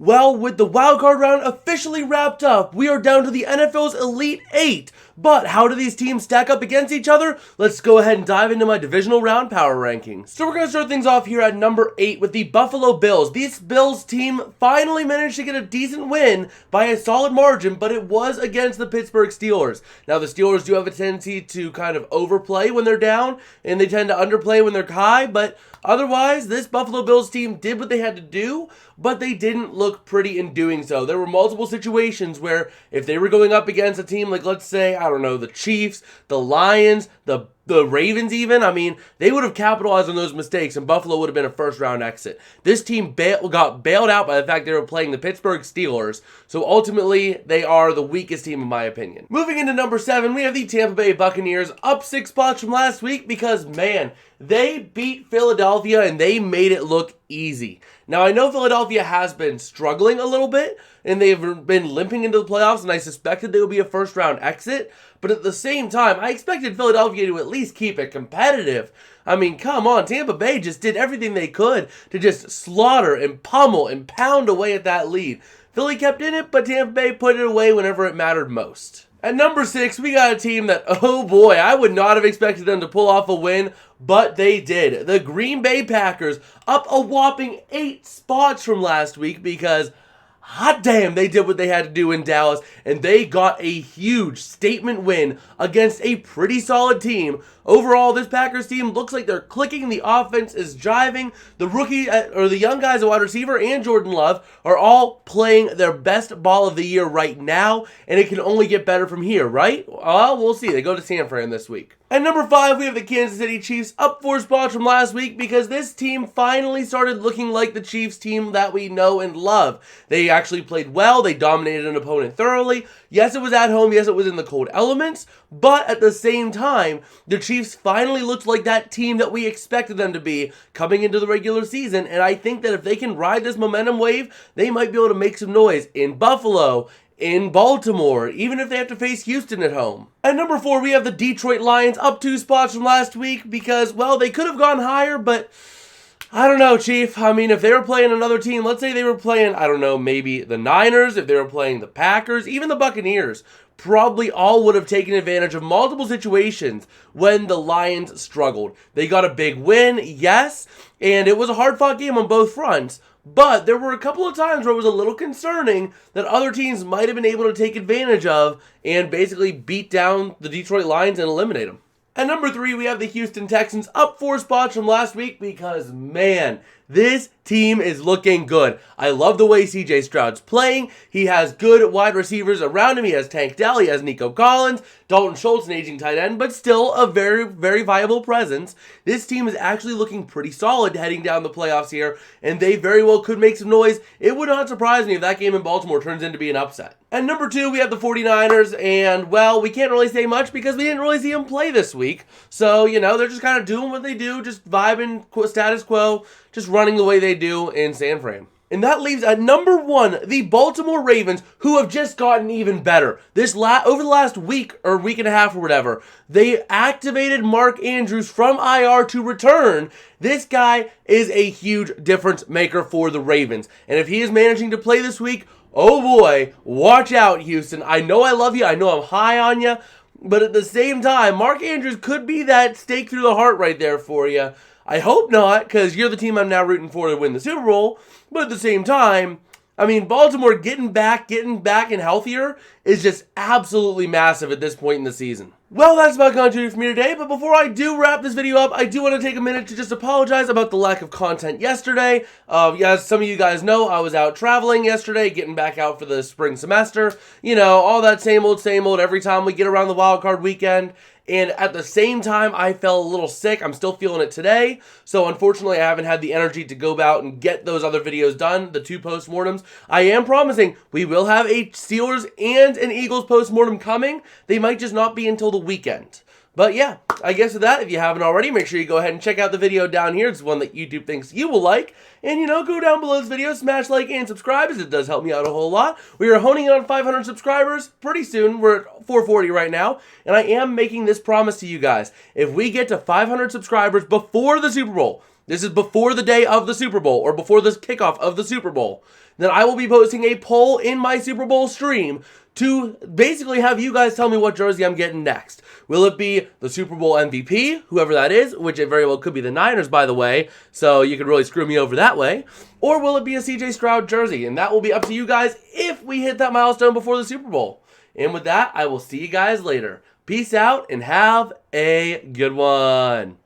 Well, with the wildcard round officially wrapped up, we are down to the NFL's Elite 8. But how do these teams stack up against each other? Let's go ahead and dive into my divisional round power rankings. So we're going to start things off here at number 8 with the Buffalo Bills. This Bills team finally managed to get a decent win by a solid margin, but it was against the Pittsburgh Steelers. Now, the Steelers do have a tendency to kind of overplay when they're down, and they tend to underplay when they're high, but otherwise, this Buffalo Bills team did what they had to do, but they didn't look pretty in doing so. There were multiple situations where if they were going up against a team like, let's say, I don't know, the Chiefs, the Lions, the Ravens even, they would have capitalized on those mistakes and Buffalo would have been a first-round exit. This team got bailed out by the fact they were playing the Pittsburgh Steelers, so ultimately they are the weakest team in my opinion. Moving into number 7, we have the Tampa Bay Buccaneers, up 6 spots from last week because, man, they beat Philadelphia and they made it look easy. Now, I know Philadelphia has been struggling a little bit, and they've been limping into the playoffs, and I suspected they would be a first-round exit, but at the same time, I expected Philadelphia to at least keep it competitive. Come on, Tampa Bay just did everything they could to just slaughter and pummel and pound away at that lead. Philly kept in it, but Tampa Bay put it away whenever it mattered most. At number 6, we got a team that, oh boy, I would not have expected them to pull off a win, but they did. The Green Bay Packers up a whopping 8 spots from last week because, hot damn, they did what they had to do in Dallas, and they got a huge statement win against a pretty solid team. Overall, this Packers team looks like they're clicking. The offense is jiving. The the young guys at wide receiver and Jordan Love are all playing their best ball of the year right now, and it can only get better from here, right? Well, we'll see. They go to San Fran this week. At number 5, we have the Kansas City Chiefs, up 4 spots from last week because this team finally started looking like the Chiefs team that we know and love. They actually played well. They dominated an opponent thoroughly. Yes, it was at home. Yes, it was in the cold elements. But at the same time, the Chiefs finally looked like that team that we expected them to be coming into the regular season. And I think that if they can ride this momentum wave, they might be able to make some noise in Buffalo, in Baltimore, even if they have to face Houston at home. At number 4, we have the Detroit Lions, up 2 spots from last week because, well, they could have gone higher, but I don't know, Chief. If they were playing another team, let's say they were playing, I don't know, maybe the Niners, if they were playing the Packers, even the Buccaneers, probably all would have taken advantage of multiple situations when the Lions struggled. They got a big win, yes, and it was a hard-fought game on both fronts, but there were a couple of times where it was a little concerning that other teams might have been able to take advantage of and basically beat down the Detroit Lions and eliminate them. At number 3, we have the Houston Texans, up 4 spots from last week because, man, this team is looking good. I love the way CJ Stroud's playing. He has good wide receivers around him. He has Tank Dell. He has Nico Collins, Dalton Schultz, an aging tight end, but still a very, very viable presence. This team is actually looking pretty solid heading down the playoffs here, and they very well could make some noise. It would not surprise me if that game in Baltimore turns into be an upset. At number 2, we have the 49ers, and, well, we can't really say much because we didn't really see them play this week. So, they're just kind of doing what they do, just vibing, status quo, just running the way they do in San Fran. And that leaves at number 1, the Baltimore Ravens, who have just gotten even better. Over the last week or week and a half or whatever, they activated Mark Andrews from IR to return. This guy is a huge difference maker for the Ravens. And if he is managing to play this week, oh boy, watch out, Houston. I know I love you. I know I'm high on you. But at the same time, Mark Andrews could be that stake through the heart right there for you. I hope not, because you're the team I'm now rooting for to win the Super Bowl. But at the same time, Baltimore getting back and healthier is just absolutely massive at this point in the season. Well, that's about going to do it for me today, but before I do wrap this video up, I do want to take a minute to just apologize about the lack of content yesterday. As some of you guys know, I was out traveling yesterday, getting back out for the spring semester. All that same old every time we get around the wild card weekend. And at the same time, I felt a little sick. I'm still feeling it today. So unfortunately, I haven't had the energy to go out and get those other videos done, the 2 postmortems. I am promising we will have a Steelers and an Eagles postmortem coming. They might just not be until the weekend. But yeah, I guess with that, if you haven't already, make sure you go ahead and check out the video down here. It's one that YouTube thinks you will like. And, go down below this video, smash like and subscribe, as it does help me out a whole lot. We are honing in on 500 subscribers pretty soon. We're at 440 right now. And I am making this promise to you guys. If we get to 500 subscribers before the Super Bowl, this is before the day of the Super Bowl, or before the kickoff of the Super Bowl, then I will be posting a poll in my Super Bowl stream to basically have you guys tell me what jersey I'm getting next. Will it be the Super Bowl MVP, whoever that is, which it very well could be the Niners, by the way, so you could really screw me over that way, or will it be a CJ Stroud jersey? And that will be up to you guys if we hit that milestone before the Super Bowl. And with that, I will see you guys later. Peace out and have a good one.